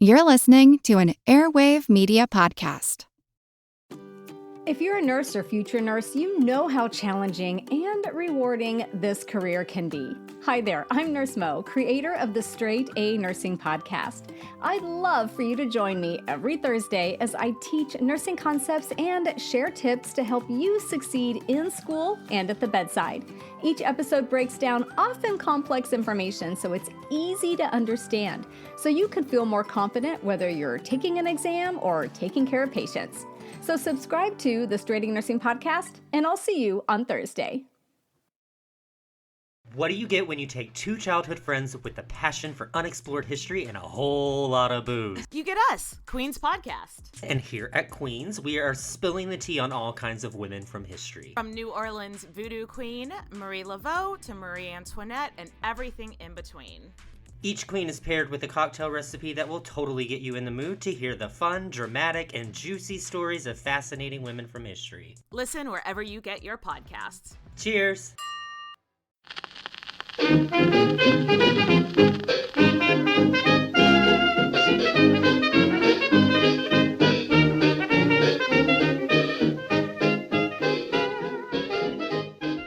You're listening to an Airwave Media Podcast. If you're a nurse or future nurse, you know how challenging and rewarding this career can be. Hi there, I'm Nurse Mo, creator of the Straight A Nursing Podcast. I'd love for you to join me every Thursday as I teach nursing concepts and share tips to help you succeed in school and at the bedside. Each episode breaks down often complex information so it's easy to understand, so you can feel more confident whether you're taking an exam or taking care of patients. So subscribe to the Straight A Nursing Podcast, and I'll see you on Thursday. What do you get when you take two childhood friends with a passion for unexplored history and a whole lot of booze? You get us, Queen's Podcast. And here at Queen's, we are spilling the tea on all kinds of women from history. From New Orleans voodoo queen, Marie Laveau, to Marie Antoinette, and everything in between. Each queen is paired with a cocktail recipe that will totally get you in the mood to hear the fun, dramatic, and juicy stories of fascinating women from history. Listen wherever you get your podcasts. Cheers!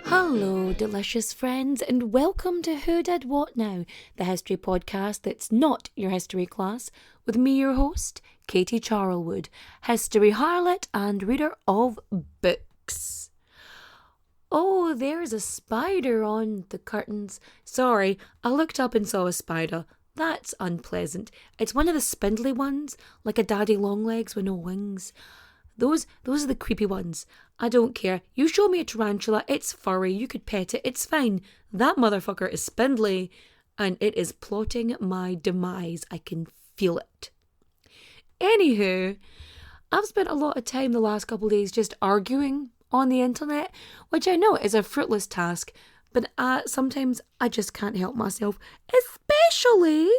Hello, delicious friends, and welcome to Who Did What Now, the history podcast that's not your history class, with me, your host, Katie Charlwood, history harlot and reader of books. Oh, there's a spider on the curtains. Sorry, I looked up and saw a spider. That's unpleasant. It's one of the spindly ones, like a daddy longlegs with no wings. Those are the creepy ones. I don't care. You show me a tarantula, it's furry, you could pet it, it's fine. That motherfucker is spindly, and it is plotting my demise. I can feel it. Anywho, I've spent a lot of time the last couple of days just arguing on the internet, which I know is a fruitless task, but sometimes I just can't help myself, especially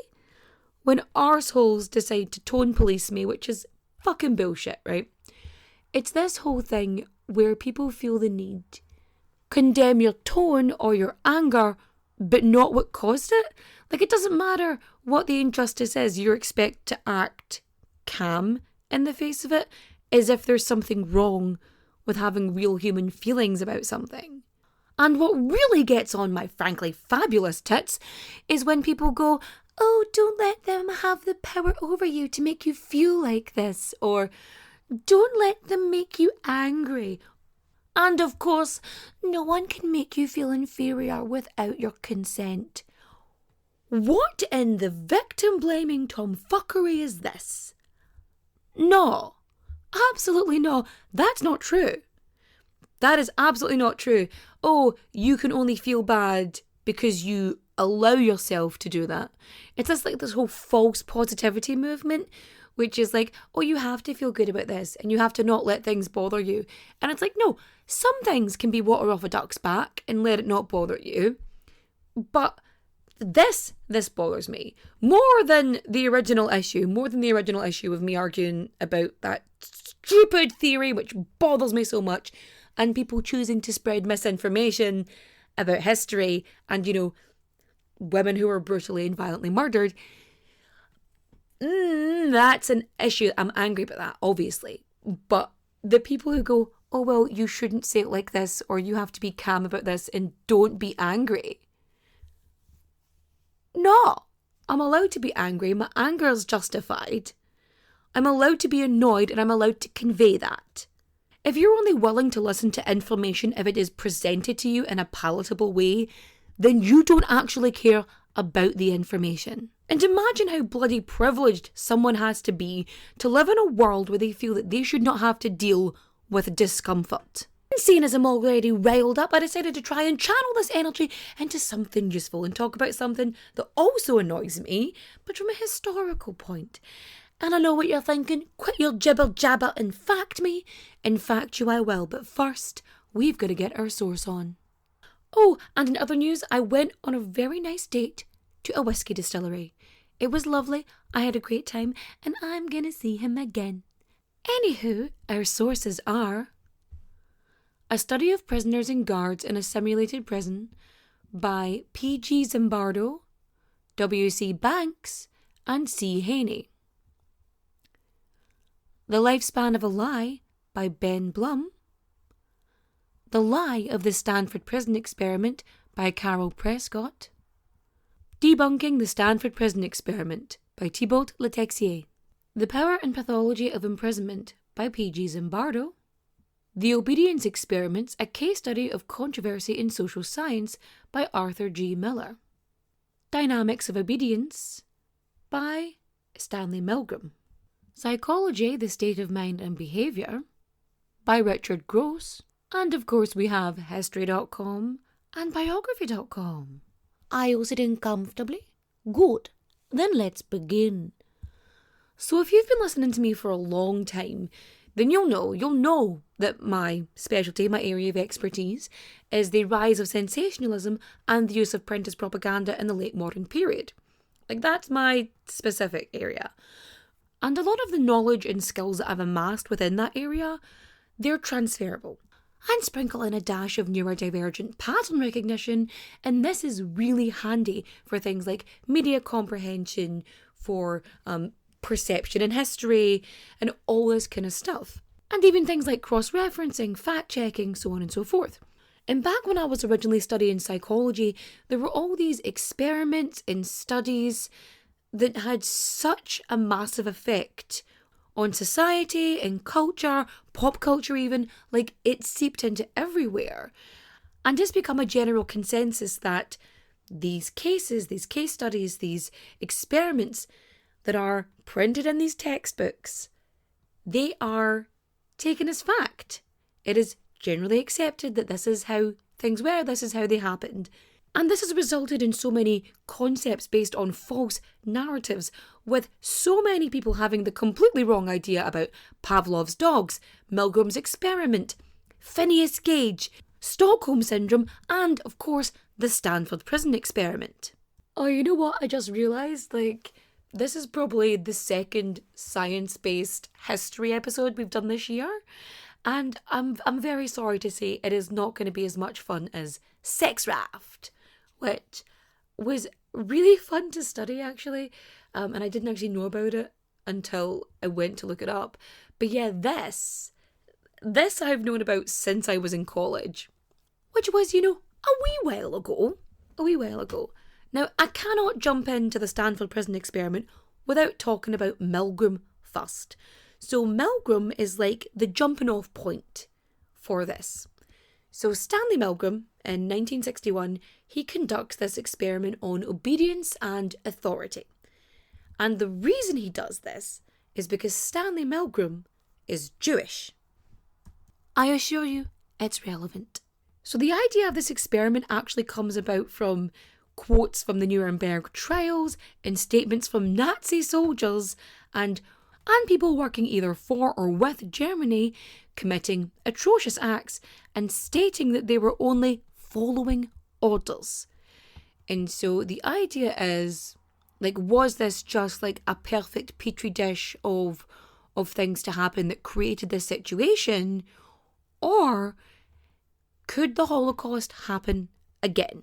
when arseholes decide to tone police me, which is fucking bullshit, right? It's this whole thing where people feel the need condemn your tone or your anger, but not what caused it. Like, it doesn't matter what the injustice is, you're expected to act calm in the face of it, as if there's something wrong with having real human feelings about something. And what really gets on my frankly fabulous tits is when people go, "Oh, don't let them have the power over you to make you feel like this," or "Don't let them make you angry." And of course, no one can make you feel inferior without your consent. What in the victim-blaming tomfuckery is this? No, absolutely no. That's not true. That is absolutely not true. Oh, you can only feel bad because you allow yourself to do that. It's just like this whole false positivity movement, which is like, oh, you have to feel good about this and you have to not let things bother you. And it's like, no, some things can be water off a duck's back and let it not bother you. But this bothers me more than the original issue of me arguing about that stupid theory, which bothers me so much, and people choosing to spread misinformation about history and, women who were brutally and violently murdered. That's an issue. I'm angry about that, obviously. But the people who go, "Oh, well, you shouldn't say it like this," or "You have to be calm about this and don't be angry." No, I'm allowed to be angry. My anger is justified. I'm allowed to be annoyed and I'm allowed to convey that. If you're only willing to listen to information if it is presented to you in a palatable way, then you don't actually care about the information. And imagine how bloody privileged someone has to be to live in a world where they feel that they should not have to deal with discomfort. And seeing as I'm already riled up, I decided to try and channel this energy into something useful and talk about something that also annoys me, but from a historical point. And I know what you're thinking, quit your jibber jabber and fact me. In fact you I will, but first, we've got to get our source on. Oh, and in other news, I went on a very nice date to a whiskey distillery. It was lovely, I had a great time, and I'm gonna see him again. Anywho, our sources are A Study of Prisoners and Guards in a Simulated Prison by P.G. Zimbardo, W.C. Banks, and C. Haney. The Lifespan of a Lie by Ben Blum, The Lie of the Stanford Prison Experiment by Carol Prescott, Debunking the Stanford Prison Experiment by Thibault Letexier, The Power and Pathology of Imprisonment by P.G. Zimbardo, The Obedience Experiments, a Case Study of Controversy in Social Science by Arthur G. Miller, Dynamics of Obedience by Stanley Milgram, Psychology, the State of Mind and Behaviour by Richard Gross, and of course we have History.com and Biography.com. Are you sitting comfortably? Good. Then let's begin. So if you've been listening to me for a long time, then you'll know that my specialty, my area of expertise, is the rise of sensationalism and the use of print as propaganda in the late modern period. Like, that's my specific area. And a lot of the knowledge and skills that I've amassed within that area, they're transferable. And sprinkle in a dash of neurodivergent pattern recognition, and this is really handy for things like media comprehension, for perception in history, and all this kind of stuff. And even things like cross-referencing, fact-checking, so on and so forth. And back when I was originally studying psychology, there were all these experiments and studies that had such a massive effect on society and culture, pop culture even, like it seeped into everywhere. And it's become a general consensus that these cases, these case studies, these experiments that are printed in these textbooks, they are taken as fact. It is generally accepted that this is how things were, this is how they happened. And this has resulted in so many concepts based on false narratives, with so many people having the completely wrong idea about Pavlov's dogs, Milgram's experiment, Phineas Gage, Stockholm Syndrome, and, of course, the Stanford Prison Experiment. Oh, you know what? I just realised, this is probably the second science-based history episode we've done this year. And I'm very sorry to say it is not going to be as much fun as Sex Raft, which was really fun to study, actually. And I didn't actually know about it until I went to look it up. But yeah, this I've known about since I was in college, which was, a wee while ago. Now, I cannot jump into the Stanford Prison Experiment without talking about Milgram first. So Milgram is like the jumping off point for this. So Stanley Milgram, in 1961, he conducts this experiment on obedience and authority. And the reason he does this is because Stanley Milgram is Jewish. I assure you, it's relevant. So the idea of this experiment actually comes about from quotes from the Nuremberg trials and statements from Nazi soldiers and people working either for or with Germany committing atrocious acts and stating that they were only following orders. And so the idea is, was this just a perfect petri dish of things to happen that created this situation, or could the Holocaust happen again?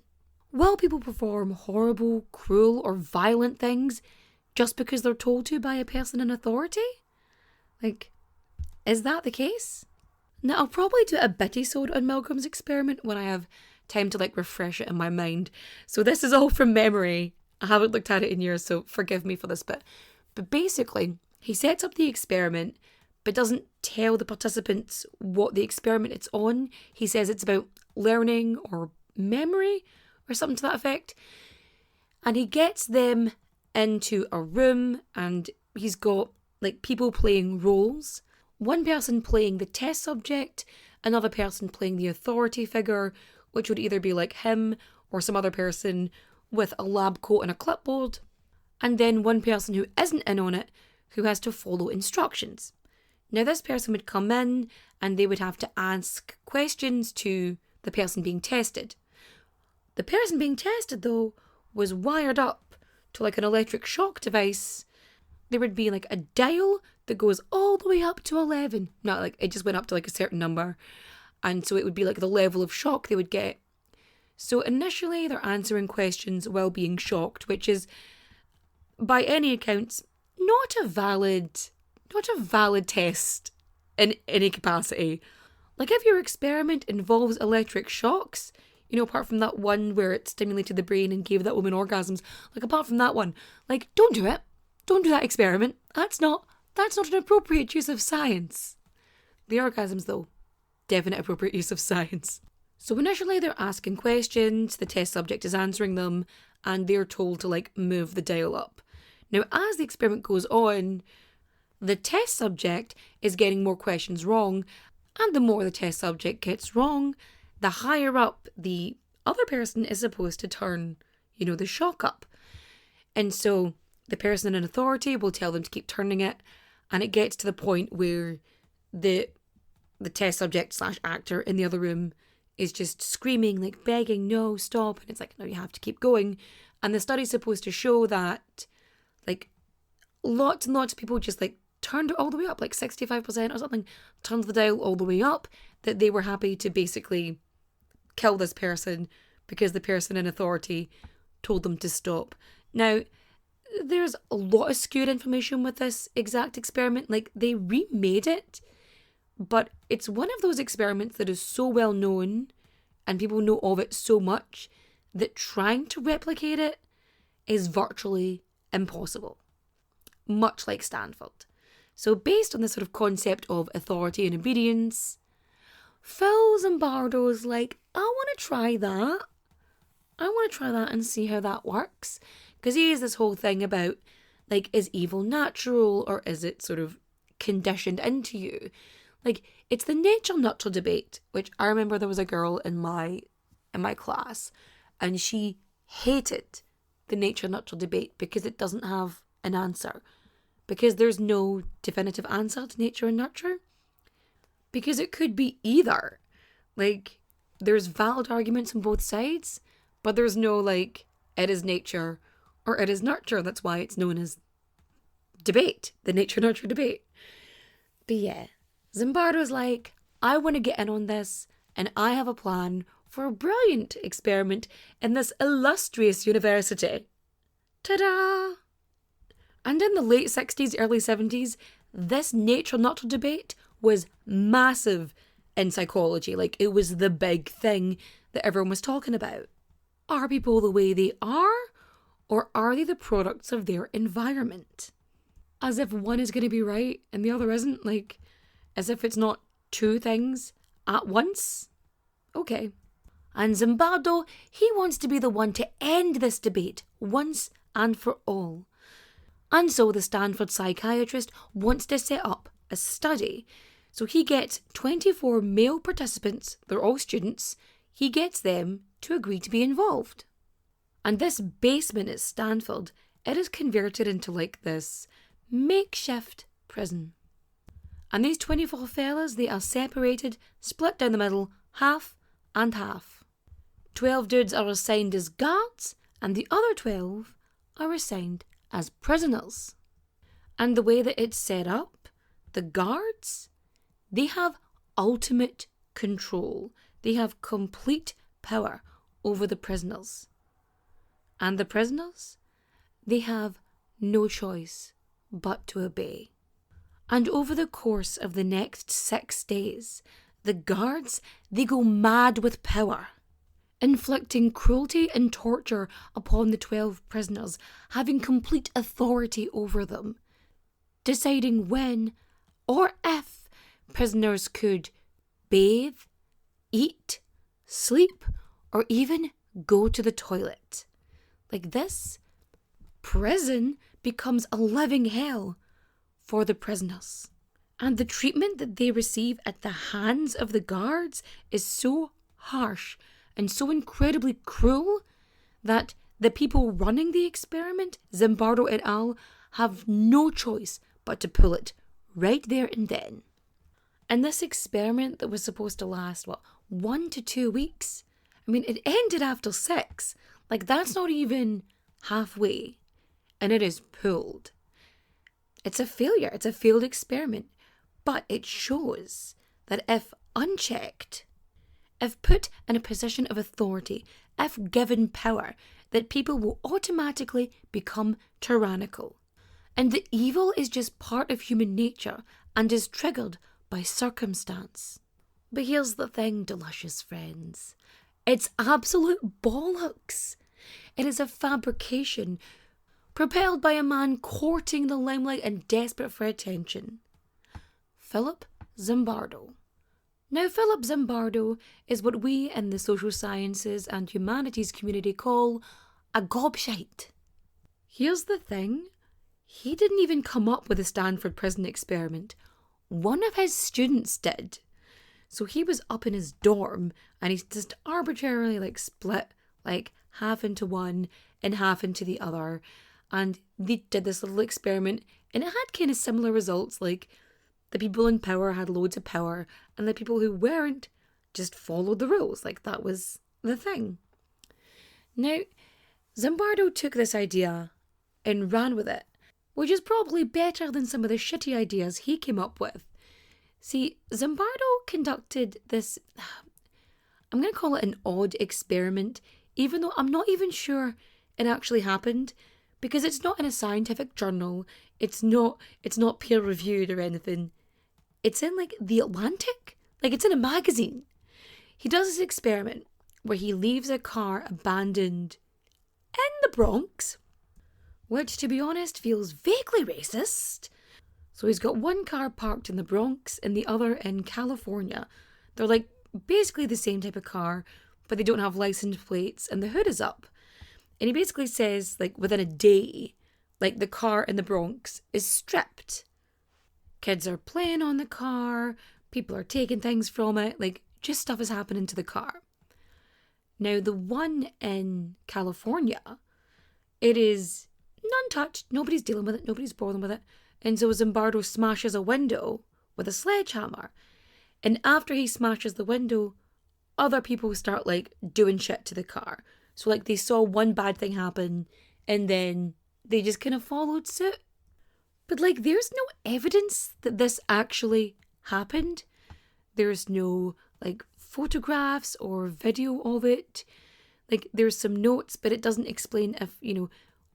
Will people perform horrible, cruel, or violent things just because they're told to by a person in authority? Is that the case? Now, I'll probably do a bitty-sode on Milgram's experiment when I have time to refresh it in my mind. So this is all from memory. I haven't looked at it in years, so forgive me for this bit. But basically, he sets up the experiment, but doesn't tell the participants what the experiment it's on. He says it's about learning or memory or something to that effect. And he gets them into a room and he's got people playing roles. One person playing the test subject, another person playing the authority figure, which would either be him or some other person with a lab coat and a clipboard. And then one person who isn't in on it, who has to follow instructions. Now this person would come in and they would have to ask questions to the person being tested. The person being tested, though, was wired up to an electric shock device. There would be a dial that goes all the way up to 11. No, it just went up to a certain number. And so it would be the level of shock they would get. So initially they're answering questions while being shocked, which is, by any accounts, not a valid not a valid test in any capacity. Like, if your experiment involves electric shocks, you know, apart from that one where it stimulated the brain and gave that woman orgasms, like, apart from that one, like, don't do it. Don't do that experiment. That's not an appropriate use of science. The orgasms, though, definite appropriate use of science. So initially they're asking questions, the test subject is answering them, and they're told to, like, move the dial up. Now, as the experiment goes on, the test subject is getting more questions wrong, and the more the test subject gets wrong, the higher up the other person is supposed to turn, you know, the shock up. And so the person in authority will tell them to keep turning it, and it gets to the point where the test subject / actor in the other room is just screaming, like, begging, no, stop. And it's like, no, you have to keep going. And the study's supposed to show that, like, lots and lots of people just, like, turned it all the way up, like 65% or something, turned the dial all the way up, that they were happy to basically kill this person because the person in authority told them to stop. Now, there's a lot of skewed information with this exact experiment. Like, they remade it, but it's one of those experiments that is so well known and people know of it so much that trying to replicate it is virtually impossible. Much like Stanford. So based on this sort of concept of authority and obedience, Phil Zimbardo's like, I want to try that. I want to try that and see how that works. Because he has this whole thing about, like, is evil natural or is it sort of conditioned into you? Like, it's the nature-nurture debate, which I remember there was a girl in my class, and she hated the nature-nurture debate because it doesn't have an answer. Because there's no definitive answer to nature and nurture. Because it could be either. Like, there's valid arguments on both sides, but there's no, like, it is nature or it is nurture. That's why it's known as debate, the nature-nurture debate. But yeah, Zimbardo's like, I want to get in on this, and I have a plan for a brilliant experiment in this illustrious university. Ta-da! And in the late 60s, early 70s, this nature-nurture debate was massive in psychology. Like, it was the big thing that everyone was talking about. Are people the way they are, or are they the products of their environment? As if one is going to be right and the other isn't. Like, as if it's not two things at once. Okay. And Zimbardo, he wants to be the one to end this debate once and for all. And so the Stanford psychiatrist wants to set up a study. So he gets 24 male participants, they're all students, he gets them to agree to be involved. And this basement at Stanford, it is converted into like this makeshift prison. And these 24 fellas, they are separated, split down the middle, half and half. 12 dudes are assigned as guards, and the other 12 are assigned as prisoners. And the way that it's set up, the guards, they have ultimate control. They have complete power over the prisoners. And the prisoners, they have no choice but to obey. And over the course of the next 6 days, the guards, they go mad with power, inflicting cruelty and torture upon the 12 prisoners, having complete authority over them, deciding when or if prisoners could bathe, eat, sleep, or even go to the toilet. Like this, prison becomes a living hell for the prisoners. And the treatment that they receive at the hands of the guards is so harsh and so incredibly cruel that the people running the experiment, Zimbardo et al., have no choice but to pull it right there and then. And this experiment that was supposed to last, 1 to 2 weeks? I mean, it ended after 6. Like, that's not even halfway. And it is pulled. It's a failure. It's a failed experiment. But it shows that if unchecked, if put in a position of authority, if given power, that people will automatically become tyrannical. And the evil is just part of human nature and is triggered by circumstance. But here's the thing, delicious friends. It's absolute bollocks. It is a fabrication propelled by a man courting the limelight and desperate for attention. Philip Zimbardo. Now, Philip Zimbardo is what we in the social sciences and humanities community call a gobshite. Here's the thing. He didn't even come up with the Stanford Prison Experiment. One of his students did. So he was up in his dorm and he just arbitrarily split half into one and half into the other. And they did this little experiment and it had kind of similar results. The people in power had loads of power and the people who weren't just followed the rules. That was the thing. Now, Zimbardo took this idea and ran with it, which is probably better than some of the shitty ideas he came up with. See, Zimbardo conducted this, I'm going to call it an odd experiment, even though I'm not even sure it actually happened, because it's not in a scientific journal, it's not peer-reviewed or anything. It's in, The Atlantic. It's in a magazine. He does this experiment where he leaves a car abandoned in the Bronx, which, to be honest, feels vaguely racist. So he's got one car parked in the Bronx and the other in California. They're basically the same type of car, but they don't have license plates and the hood is up. And he basically says, within a day, the car in the Bronx is stripped. Kids are playing on the car, people are taking things from it, just stuff is happening to the car. Now, the one in California, it is untouched, nobody's dealing with it, nobody's bothering with it. And so Zimbardo smashes a window with a sledgehammer. And after he smashes the window, other people start doing shit to the car. So they saw one bad thing happen and then they just kind of followed suit. But there's no evidence that this actually happened. There's no photographs or video of it. There's some notes, but it doesn't explain if,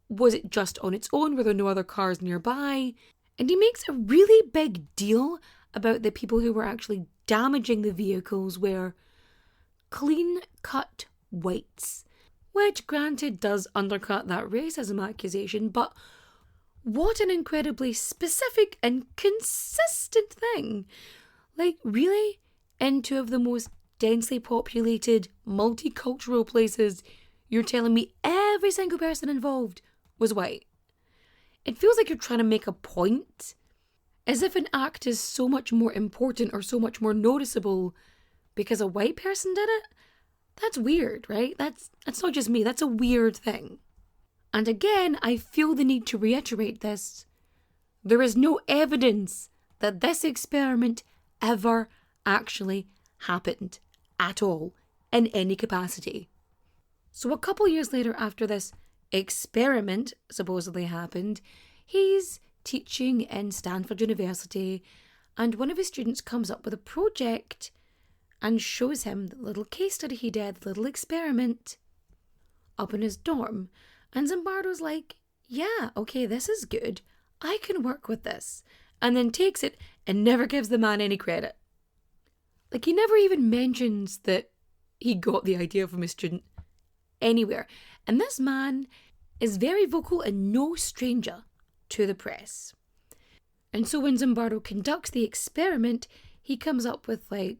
was it just on its own? Were there no other cars nearby? And he makes a really big deal about the people who were actually damaging the vehicles were clean-cut whites, which granted does undercut that racism accusation, but what an incredibly specific and consistent thing. Really, in two of the most densely populated, multicultural places, you're telling me every single person involved was white. It feels like you're trying to make a point, as if an act is so much more important or so much more noticeable because a white person did it. That's weird, right? That's not just me, that's a weird thing. And again, I feel the need to reiterate this. There is no evidence that this experiment ever actually happened at all in any capacity. So a couple years later after this experiment supposedly happened, he's teaching in Stanford University and one of his students comes up with a project and shows him the little case study he did, the little experiment up in his dorm. And Zimbardo's yeah, okay, this is good. I can work with this. And then takes it and never gives the man any credit. He never even mentions that he got the idea from his student anywhere. And this man is very vocal and no stranger to the press. And so when Zimbardo conducts the experiment, he comes up with a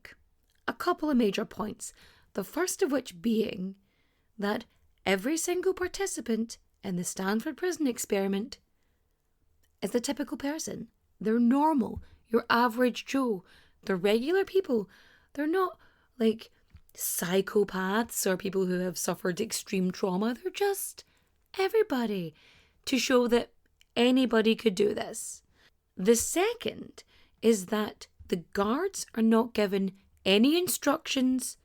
couple of major points. The first of which being that every single participant in the Stanford Prison Experiment is the typical person. They're normal, your average Joe. They're regular people. They're not psychopaths or people who have suffered extreme trauma. They're just everybody, to show that anybody could do this. The second is that the guards are not given any instructions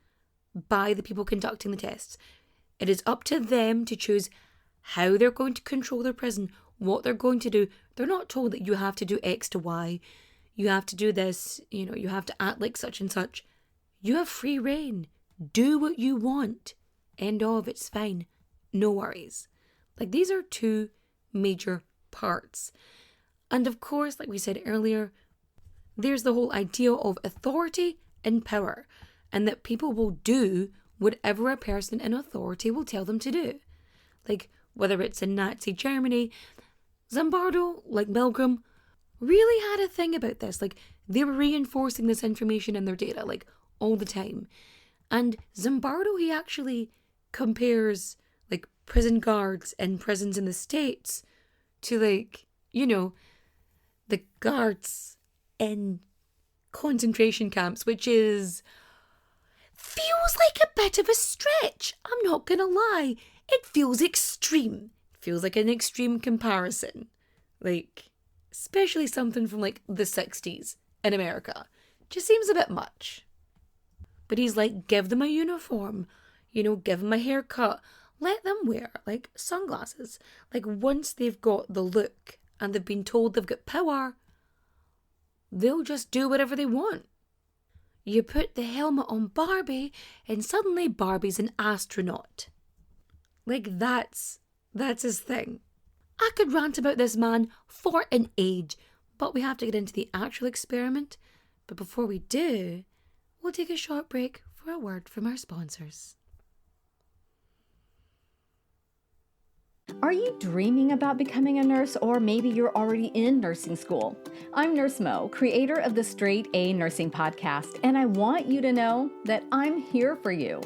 by the people conducting the tests. It is up to them to choose how they're going to control their prison, what they're going to do. They're not told that you have to do X to Y, you have to do this, you have to act like such and such. You have free reign. Do what you want. End of, it's fine. No worries. These are two major parts. And of course, like we said earlier, there's the whole idea of authority and power, and that people will do whatever a person in authority will tell them to do. Like, whether it's in Nazi Germany, Zimbardo, like Milgram, really had a thing about this. Like, they were reinforcing this information in their data, like, all the time. And Zimbardo, he actually compares, like, prison guards in prisons in the States to, like, you know, the guards in concentration camps, which feels like a bit of a stretch. I'm not gonna lie. It feels extreme. It feels like an extreme comparison. Like, especially something from like the 60s in America. Just seems a bit much. But he's like, give them a uniform. You know, give them a haircut. Let them wear like sunglasses. Like, once they've got the look and they've been told they've got power, they'll just do whatever they want. You put the helmet on Barbie and suddenly Barbie's an astronaut. Like, that's his thing. I could rant about this man for an age, but we have to get into the actual experiment. But before we do, we'll take a short break for a word from our sponsors. Are you dreaming about becoming a nurse, or maybe you're already in nursing school? I'm Nurse Mo, creator of the Straight A Nursing Podcast, and I want you to know that I'm here for you.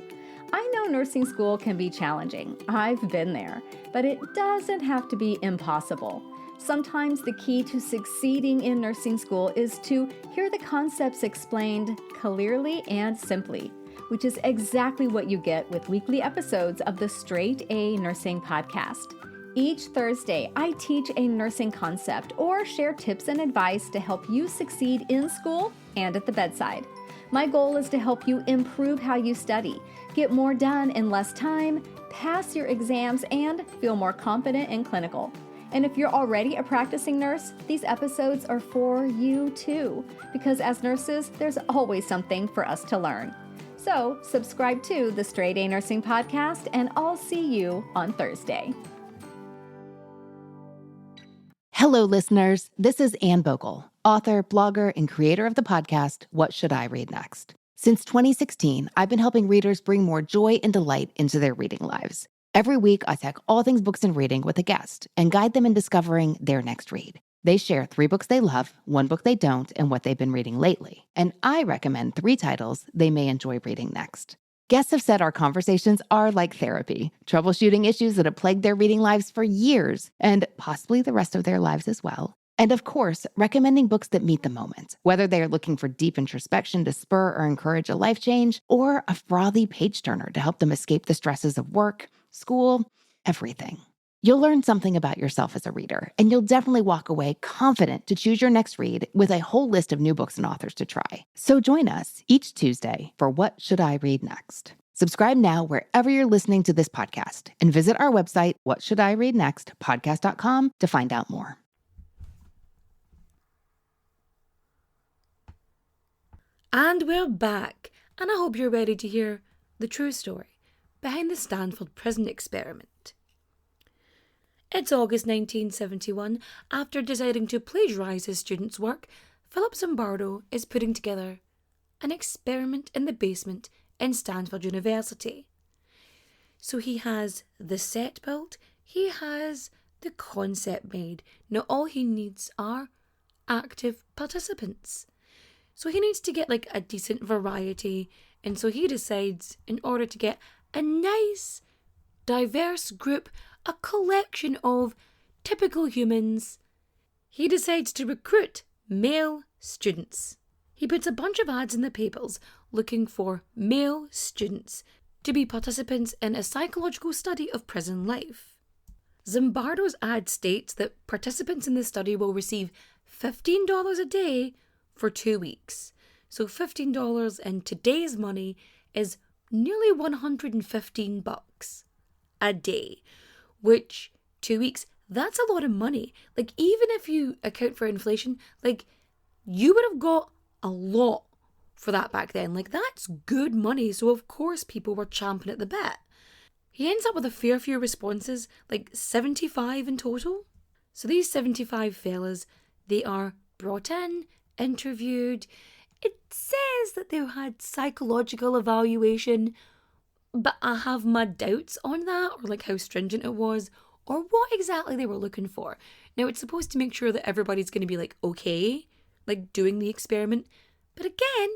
I know nursing school can be challenging. I've been there, but it doesn't have to be impossible. Sometimes the key to succeeding in nursing school is to hear the concepts explained clearly and simply, which is exactly what you get with weekly episodes of the Straight A Nursing Podcast. Each Thursday, I teach a nursing concept or share tips and advice to help you succeed in school and at the bedside. My goal is to help you improve how you study, get more done in less time, pass your exams, and feel more confident and clinical. And if you're already a practicing nurse, these episodes are for you too, because as nurses, there's always something for us to learn. So subscribe to the Straight A Nursing Podcast, and I'll see you on Thursday. Hello, listeners. This is Anne Bogle, author, blogger, and creator of the podcast, What Should I Read Next? Since 2016, I've been helping readers bring more joy and delight into their reading lives. Every week, I talk all things books and reading with a guest and guide them in discovering their next read. They share 3 books they love, 1 book they don't, and what they've been reading lately. And I recommend 3 titles they may enjoy reading next. Guests have said our conversations are like therapy, troubleshooting issues that have plagued their reading lives for years, and possibly the rest of their lives as well. And of course, recommending books that meet the moment, whether they are looking for deep introspection to spur or encourage a life change, or a frothy page-turner to help them escape the stresses of work, school, everything. You'll learn something about yourself as a reader, and you'll definitely walk away confident to choose your next read with a whole list of new books and authors to try. So join us each Tuesday for What Should I Read Next? Subscribe now wherever you're listening to this podcast, and visit our website, whatshouldireadnextpodcast.com, to find out more. And we're back, and I hope you're ready to hear the true story behind the Stanford Prison Experiment. It's August 1971. After deciding to plagiarise his students' work, Philip Zimbardo is putting together an experiment in the basement in Stanford University. So he has the set built, he has the concept made. Now all he needs are active participants. So he needs to get like a decent variety, and so he decides, in order to get a nice, diverse group, a collection of typical humans, he decides to recruit male students. He puts a bunch of ads in the papers looking for male students to be participants in a psychological study of prison life. Zimbardo's ad states that participants in the study will receive $15 a day for 2 weeks. So $15 in today's money is nearly $115 a day, which 2 weeks, that's a lot of money. Like, even if you account for inflation, like, you would have got a lot for that back then. Like, that's good money. So of course people were champing at the bit. He ends up with a fair few responses, like 75 in total. So these 75 fellas They are brought in, interviewed. It says that they had psychological evaluation, but I have my doubts on that, or like how stringent it was, or what exactly they were looking for. Now, it's supposed to make sure that everybody's going to be like okay, like doing the experiment, but again,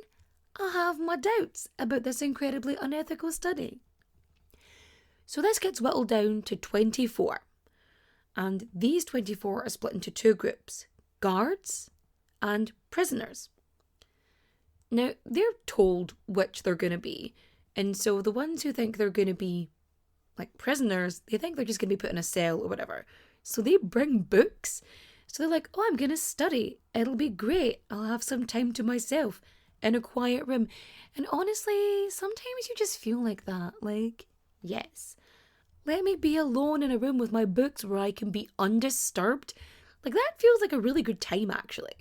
I have my doubts about this incredibly unethical study. So this gets whittled down to 24, and these 24 are split into two groups, guards and prisoners. Now, they're told which they're going to be, and so the ones who think they're going to be like prisoners, they think they're just going to be put in a cell or whatever. So they bring books. So they're like, oh, I'm going to study. It'll be great. I'll have some time to myself in a quiet room. And honestly, sometimes you just feel like that. Like, yes, let me be alone in a room with my books where I can be undisturbed. Like, that feels like a really good time, actually.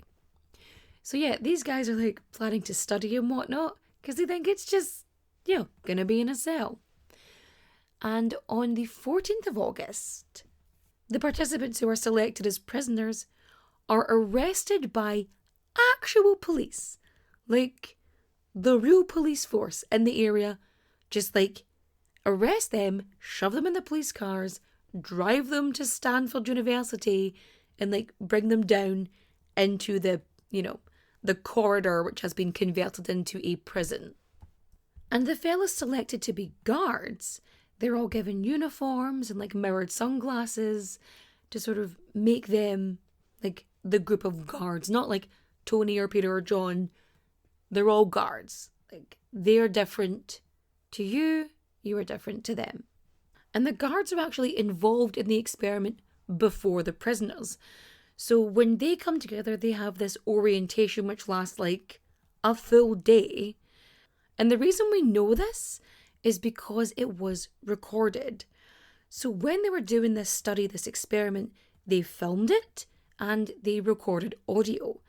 So yeah, these guys are like planning to study and whatnot because they think it's just, gonna be in a cell. And on the 14th of August, the participants who are selected as prisoners are arrested by actual police. Like, the real police force in the area, just like arrest them, shove them in the police cars, drive them to Stanford University, and like bring them down into the, the corridor which has been converted into a prison. And the fellas selected to be guards, they're all given uniforms and like mirrored sunglasses to sort of make them like the group of guards, not like Tony or Peter or John. They're all guards. Like, they're different to you, you are different to them. And the guards are actually involved in the experiment before the prisoners. So when they come together, they have this orientation which lasts like a full day. And the reason we know this is because it was recorded. So when they were doing this study, this experiment, they filmed it and they recorded audio.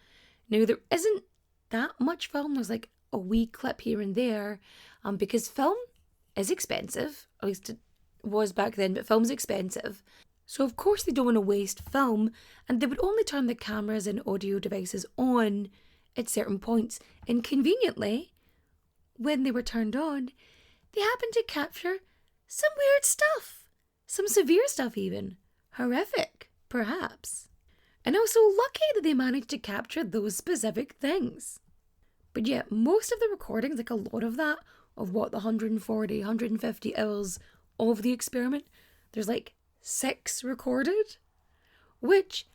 Now, there isn't that much film. There's like a wee clip here and there because film is expensive. At least it was back then, but film's expensive. So of course they don't want to waste film, and they would only turn the cameras and audio devices on at certain points. And conveniently, when they were turned on, they happened to capture some weird stuff. Some severe stuff even. Horrific, perhaps. And also lucky that they managed to capture those specific things. But yeah, most of the recordings, like a lot of that, of what, the 140, 150 hours of the experiment, there's like 6 recorded. Which,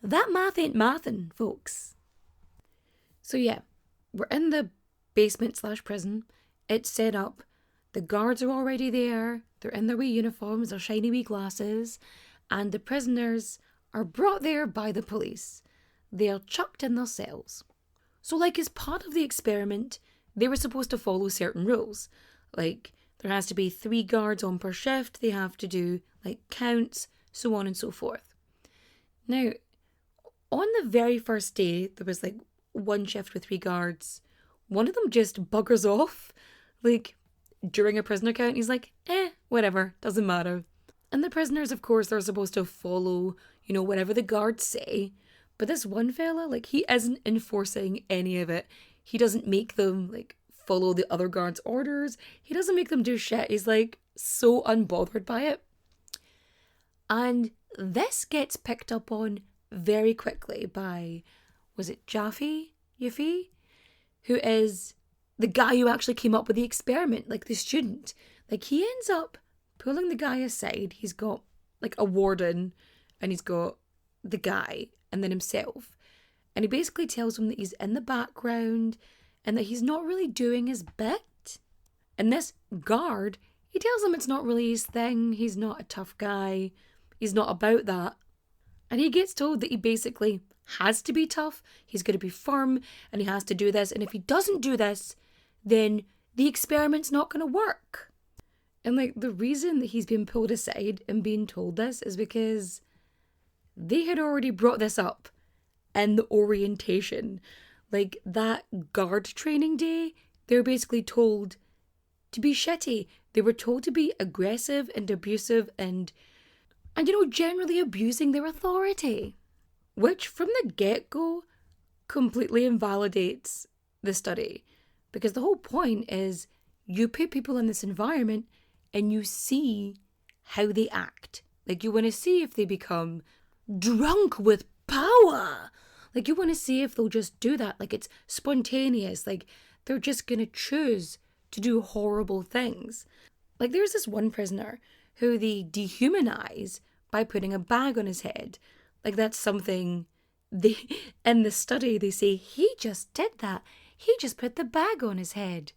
that math ain't mathin', folks. So yeah, we're in the basement/prison. It's set up. The guards are already there. They're in their wee uniforms, their shiny wee glasses. And the prisoners are brought there by the police. They are chucked in their cells. So like as part of the experiment, they were supposed to follow certain rules. Like there has to be 3 guards on per shift. They have to do like counts, so on and so forth. Now, on the very first day, there was like 1 shift with 3 guards. One of them just buggers off. Like during a prisoner count, he's like, whatever, doesn't matter. And the prisoners, of course, they're supposed to follow, whatever the guards say. But this one fella, like, he isn't enforcing any of it. He doesn't make them, like, follow the other guards' orders. He doesn't make them do shit. He's, like, so unbothered by it. And this gets picked up on very quickly by, was it Yaffe? Who is the guy who actually came up with the experiment, like the student. Like, he ends up pulling the guy aside. He's got, like, a warden, and he's got the guy, and then himself. And he basically tells him that he's in the background, and that he's not really doing his bit. And this guard, he tells him it's not really his thing. He's not a tough guy. He's not about that. And he gets told that he basically has to be tough. He's going to be firm, and he has to do this. And if he doesn't do this, then the experiment's not going to work. And like the reason that he's been pulled aside and being told this is because they had already brought this up in the orientation. Like that guard training day, they were basically told to be shitty. They were told to be aggressive and abusive and generally abusing their authority. which from the get-go completely invalidates the study, because the whole point is you put people in this environment and you see how they act. Like, you want to see if they become drunk with power. Like, you want to see if they'll just do that. Like, it's spontaneous. Like, they're just going to choose to do horrible things. Like, there's this one prisoner who they dehumanize by putting a bag on his head. Like, that's something in the study they say, he just did that. He just put the bag on his head.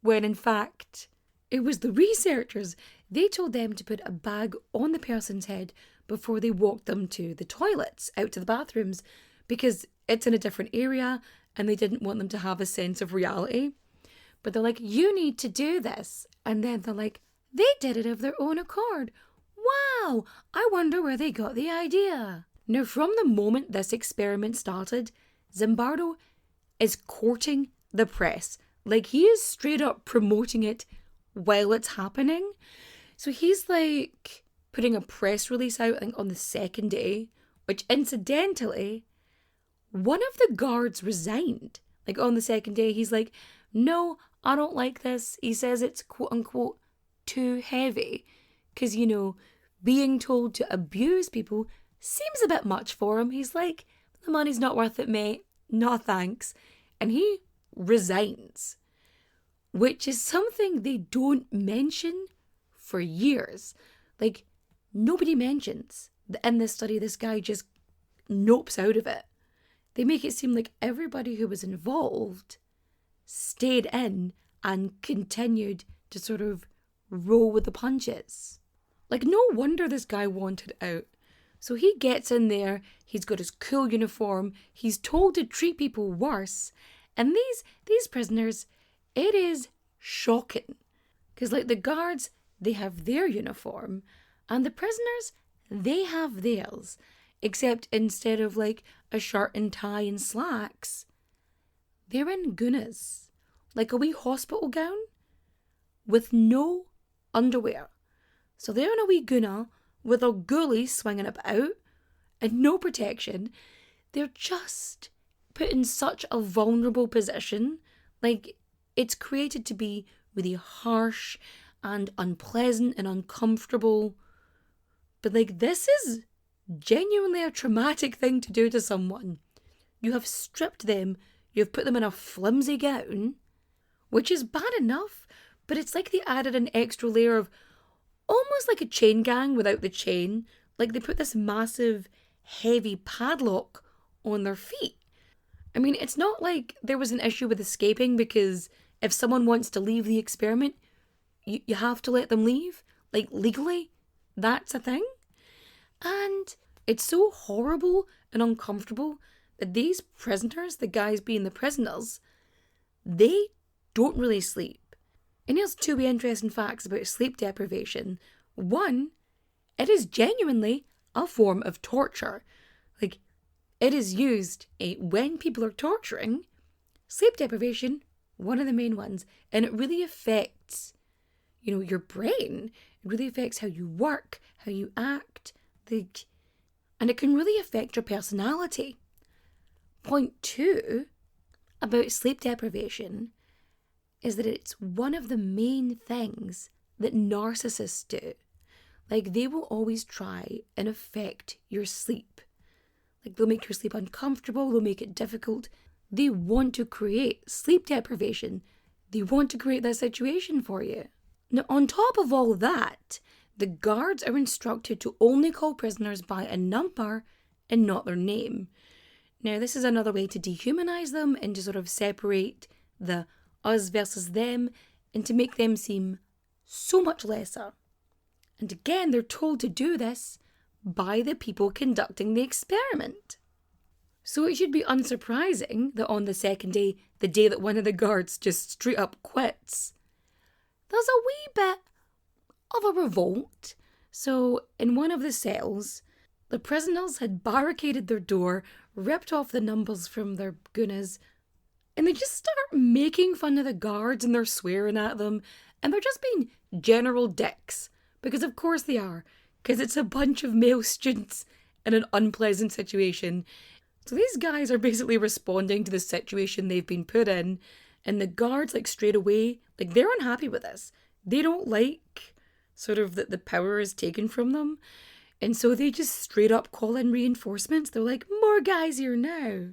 When in fact, it was the researchers. They told them to put a bag on the person's head before they walked them to the toilets, out to the bathrooms, because it's in a different area and they didn't want them to have a sense of reality. But they're like, you need to do this. And then they're like, they did it of their own accord. Wow, I wonder where they got the idea. Now, from the moment this experiment started, Zimbardo is courting the press. Like, he is straight up promoting it while it's happening. So he's like putting a press release out, I think, on the second day, which incidentally, one of the guards resigned. Like, on the second day, he's like, no, I don't like this. He says it's quote unquote too heavy. Because, you know, being told to abuse people seems a bit much for him. He's like, the money's not worth it, mate. No thanks. And he resigns, which is something they don't mention for years. Like, nobody mentions that in this study this guy just nopes out of it. They make it seem like everybody who was involved stayed in and continued to sort of roll with the punches. Like, no wonder this guy wanted out. So he gets in there, he's got his cool uniform, he's told to treat people worse. And these prisoners, it is shocking. Because, like, the guards, they have their uniform, and the prisoners, they have theirs. Except instead of, like, a shirt and tie and slacks, they're in gunas. Like a wee hospital gown with no underwear. So they're in a wee guna with a ghoulie swinging about and no protection. They're just put in such a vulnerable position. Like, it's created to be really harsh and unpleasant and uncomfortable. But, like, this is genuinely a traumatic thing to do to someone. You have stripped them, you've put them in a flimsy gown, which is bad enough, but it's like they added an extra layer of almost like a chain gang without the chain. Like, they put this massive, heavy padlock on their feet. I mean, it's not like there was an issue with escaping, because if someone wants to leave the experiment, you have to let them leave. Like, legally, that's a thing. And it's so horrible and uncomfortable that these prisoners, the guys being the prisoners, they don't really sleep. And here's two wee interesting facts about sleep deprivation. One, it is genuinely a form of torture. Like, it is used when people are torturing. Sleep deprivation, one of the main ones. And it really affects, you know, your brain. It really affects how you work, how you act. And it can really affect your personality. Point two about sleep deprivation is that it's one of the main things that narcissists do. Like, they will always try and affect your sleep. Like, they'll make your sleep uncomfortable, they'll make it difficult. They want to create sleep deprivation. They want to create that situation for you. Now, on top of all that, the guards are instructed to only call prisoners by a number and not their name. Now, this is another way to dehumanize them and to sort of separate the us versus them and to make them seem so much lesser. And again, they're told to do this by the people conducting the experiment. So it should be unsurprising that on the second day, the day that one of the guards just straight up quits, there's a wee bit of a revolt. So in one of the cells, the prisoners had barricaded their door, ripped off the numbers from their gunas, and they just start making fun of the guards, and they're swearing at them, and they're just being general dicks. Because of course they are, because it's a bunch of male students in an unpleasant situation. So these guys are basically responding to the situation they've been put in, and the guards, like, straight away, like, they're unhappy with this. They don't like sort of that the power is taken from them. And so they just straight up call in reinforcements. They're like, more guys here now.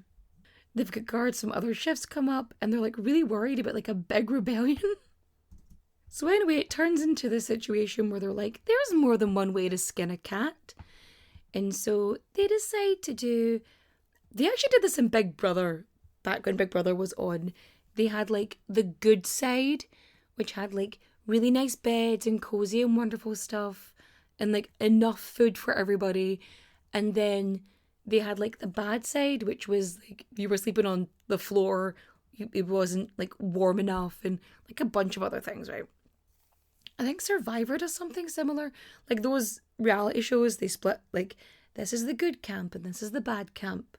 They've got guards from other shifts come up, and they're like really worried about like a big rebellion. So anyway, it turns into this situation where they're like, there's more than one way to skin a cat. And so they decide they actually did this in Big Brother, back when Big Brother was on. They had like the good side, which had like really nice beds and cozy and wonderful stuff and like enough food for everybody. And then they had like the bad side, which was like you were sleeping on the floor, it wasn't like warm enough, and like a bunch of other things, right? I think Survivor does something similar. Like those reality shows, they split like this is the good camp and this is the bad camp.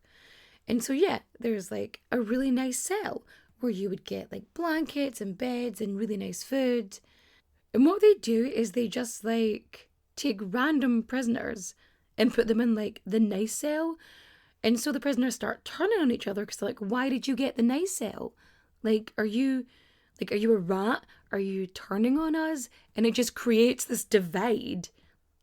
And so yeah, there's like a really nice cell where you would get like blankets and beds and really nice food. And what they do is they just like take random prisoners and put them in like the nice cell. And so the prisoners start turning on each other because they're like, why did you get the nice cell? Like, are you a rat? Are you turning on us? And it just creates this divide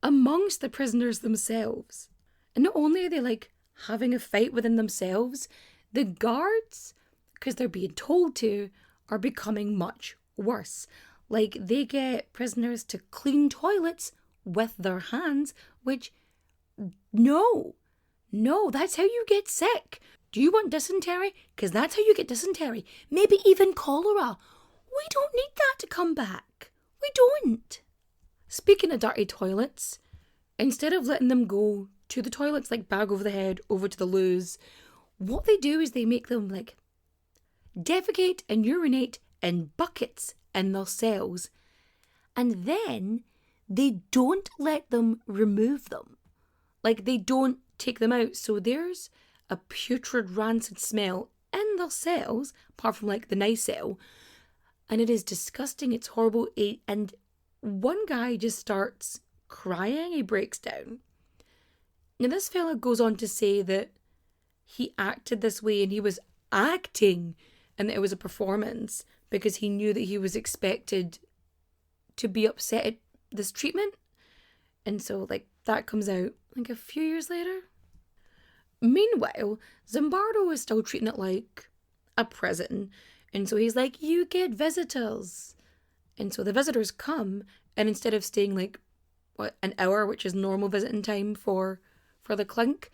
amongst the prisoners themselves. And not only are they like having a fight within themselves, the guards, because they're being told to, are becoming much worse. Like, they get prisoners to clean toilets with their hands, which, no, that's how you get sick. Do you want dysentery? Because that's how you get dysentery. Maybe even cholera. We don't need that to come back. We don't. Speaking of dirty toilets, instead of letting them go to the toilets, like bag over the head, over to the loos, what they do is they make them like defecate and urinate in buckets in their cells. And then they don't let them remove them. Like, they don't take them out. So there's a putrid, rancid smell in their cells, apart from like the nice cell. And it is disgusting. It's horrible. And one guy just starts crying. He breaks down. Now, this fella goes on to say that he acted this way and he was acting and that it was a performance because he knew that he was expected to be upset at this treatment. And so, like, that comes out, like, a few years later. Meanwhile, Zimbardo is still treating it like a prison. And so he's like, you get visitors. And so the visitors come, and instead of staying, like, an hour, which is normal visiting time for the clink,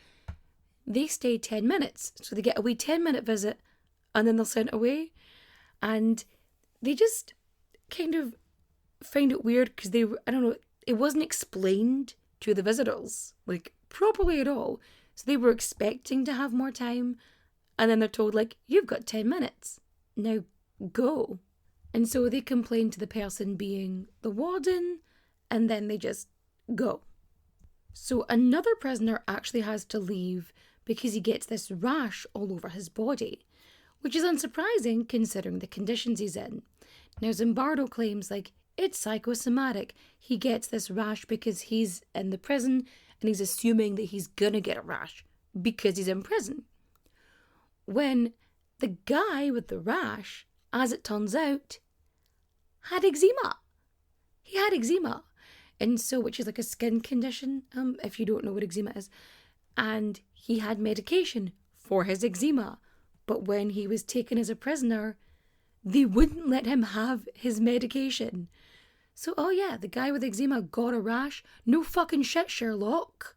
they stay 10 minutes. So they get a wee 10-minute visit, and then they're sent away. And they just kind of find it weird because it wasn't explained to the visitors, like, properly at all. So they were expecting to have more time, and then they're told, like, you've got 10 minutes. Now go. And so they complain to the person being the warden, and then they just go. So another prisoner actually has to leave because he gets this rash all over his body, which is unsurprising considering the conditions he's in. Now, Zimbardo claims, like, it's psychosomatic. He gets this rash because he's in the prison and he's assuming that he's gonna get a rash because he's in prison. When the guy with the rash, as it turns out, had eczema. He had eczema. And so, which is like a skin condition, if you don't know what eczema is. And he had medication for his eczema. But when he was taken as a prisoner, they wouldn't let him have his medication. So, oh yeah, the guy with eczema got a rash. No fucking shit, Sherlock.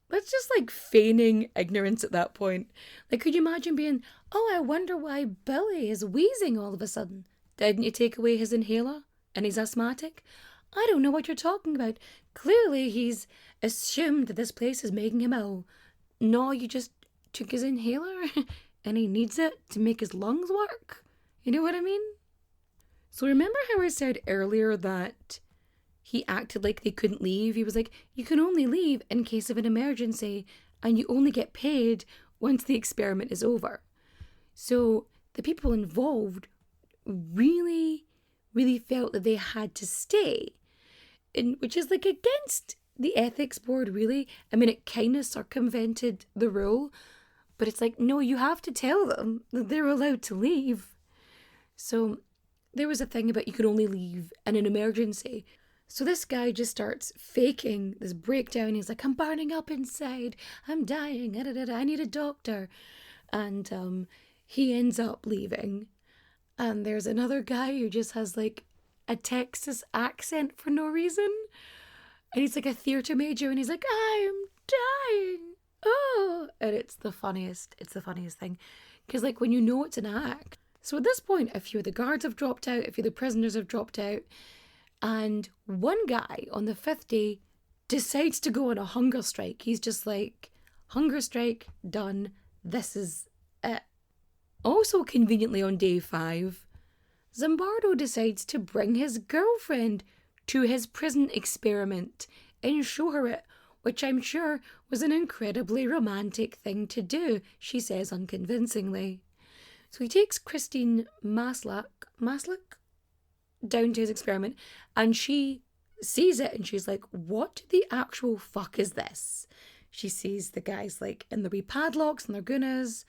That's just like feigning ignorance at that point. Like, could you imagine being, oh, I wonder why Billy is wheezing all of a sudden. Didn't you take away his inhaler? And he's asthmatic? I don't know what you're talking about. Clearly he's assumed that this place is making him ill. No, you just took his inhaler and he needs it to make his lungs work. You know what I mean? So remember how I said earlier that he acted like they couldn't leave? He was like, you can only leave in case of an emergency and you only get paid once the experiment is over. So the people involved really, really felt that they had to stay, which is like against the ethics board, really. I mean, it kind of circumvented the rule, but it's like, no, you have to tell them that they're allowed to leave. So there was a thing about you could only leave in an emergency. So this guy just starts faking this breakdown. He's like, I'm burning up inside. I'm dying. I need a doctor. And he ends up leaving. And there's another guy who just has like a Texas accent for no reason. And he's like a theatre major and he's like, I am dying. Oh, and it's the funniest thing. Because like when you know it's an act. So at this point, a few of the guards have dropped out, a few of the prisoners have dropped out. And one guy on the 5th day decides to go on a hunger strike. He's just like, hunger strike, done. This is it. Also conveniently on day 5, Zimbardo decides to bring his girlfriend to his prison experiment and show her it, which I'm sure was an incredibly romantic thing to do, she says unconvincingly. So he takes Christine Maslach down to his experiment, and she sees it and she's like, what the actual fuck is this? She sees the guys like in the wee padlocks and their gunas,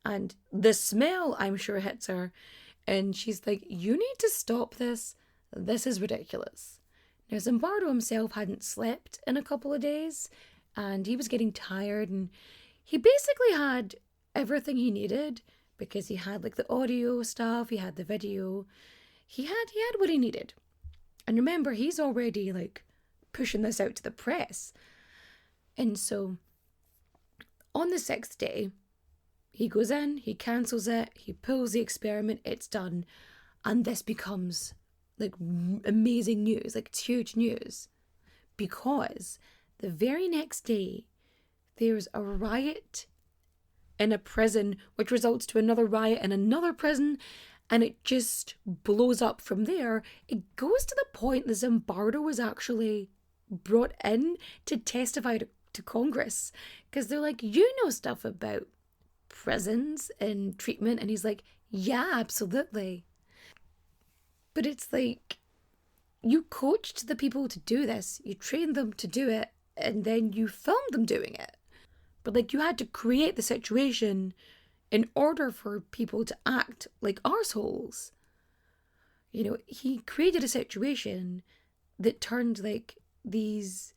and the smell, I'm sure, hits her. And she's like, you need to stop this. This is ridiculous. Now, Zimbardo himself hadn't slept in a couple of days, and he was getting tired, and he basically had everything he needed, because he had like the audio stuff, he had the video, he had what he needed. And remember, he's already like pushing this out to the press. And so on the 6th day, he goes in, he cancels it, he pulls the experiment, it's done. And this becomes like amazing news, like it's huge news. Because the very next day, there's a riot in a prison, which results to another riot in another prison, and it just blows up from there. It goes to the point that Zimbardo was actually brought in to testify to Congress, because they're like, you know stuff about prisons and treatment, and he's like, yeah, absolutely. But it's like, you coached the people to do this, you trained them to do it, and then you filmed them doing it. But like, you had to create the situation in order for people to act like arseholes. You know, he created a situation that turned like these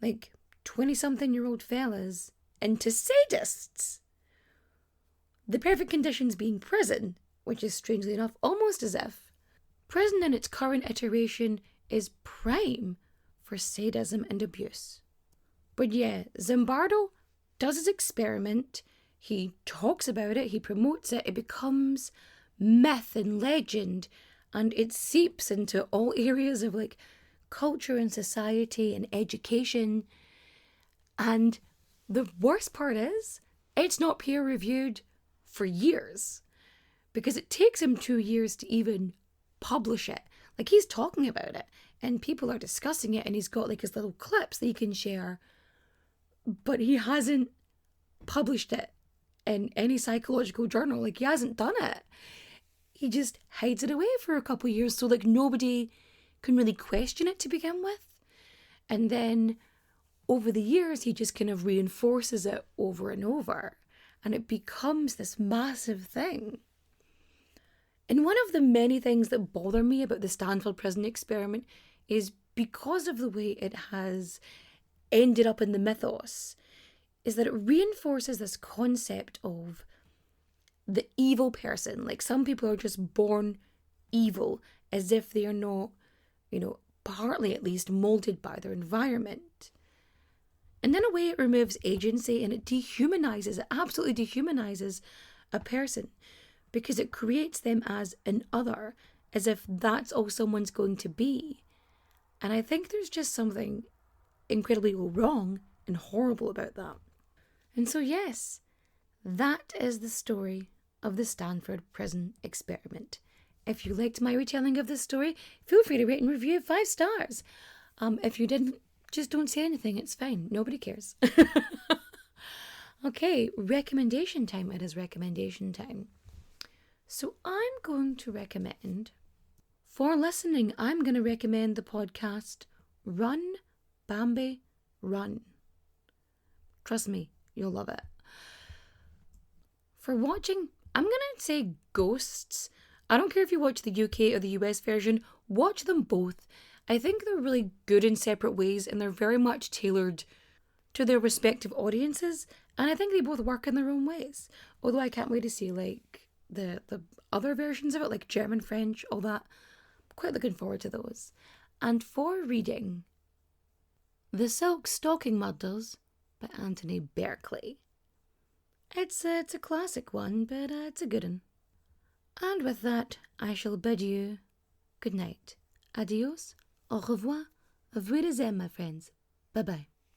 like 20-something-year-old fellas into sadists. The perfect conditions being prison, which is strangely enough almost as if prison in its current iteration is prime for sadism and abuse. But yeah, Zimbardo does his experiment, he talks about it, he promotes it, it becomes myth and legend, and it seeps into all areas of like culture and society and education. And the worst part is, it's not peer reviewed for years, because it takes him 2 years to even publish it. Like, he's talking about it and people are discussing it, and he's got like his little clips that he can share, but he hasn't published it in any psychological journal. Like, he hasn't done it. He just hides it away for a couple of years so like nobody can really question it to begin with. And then over the years, he just kind of reinforces it over and over, and it becomes this massive thing. And one of the many things that bother me about the Stanford Prison Experiment is because of the way it has ended up in the mythos, is that it reinforces this concept of the evil person. Like, some people are just born evil, as if they are not, you know, partly at least molded by their environment. And in a way, it removes agency and it dehumanizes, it absolutely dehumanizes a person, because it creates them as an other, as if that's all someone's going to be. And I think there's just something incredibly wrong and horrible about that. And so yes, that is the story of the Stanford Prison Experiment. If you liked my retelling of this story, feel free to rate and review 5 stars. If you didn't, just don't say anything, it's fine, nobody cares. Okay, recommendation time. It is recommendation time. So I'm going to recommend, for listening, I'm going to recommend the podcast Run, Bambi, run. Trust me, you'll love it. For watching, I'm going to say Ghosts. I don't care if you watch the UK or the US version, watch them both. I think they're really good in separate ways and they're very much tailored to their respective audiences, and I think they both work in their own ways. Although I can't wait to see like the other versions of it, like German, French, all that. I'm quite looking forward to those. And for reading, The Silk Stocking Murders by Anthony Berkeley. It's a classic one, but it's a good one. And with that, I shall bid you good night. Adios, au revoir, auf Wiedersehen, my friends. Bye-bye.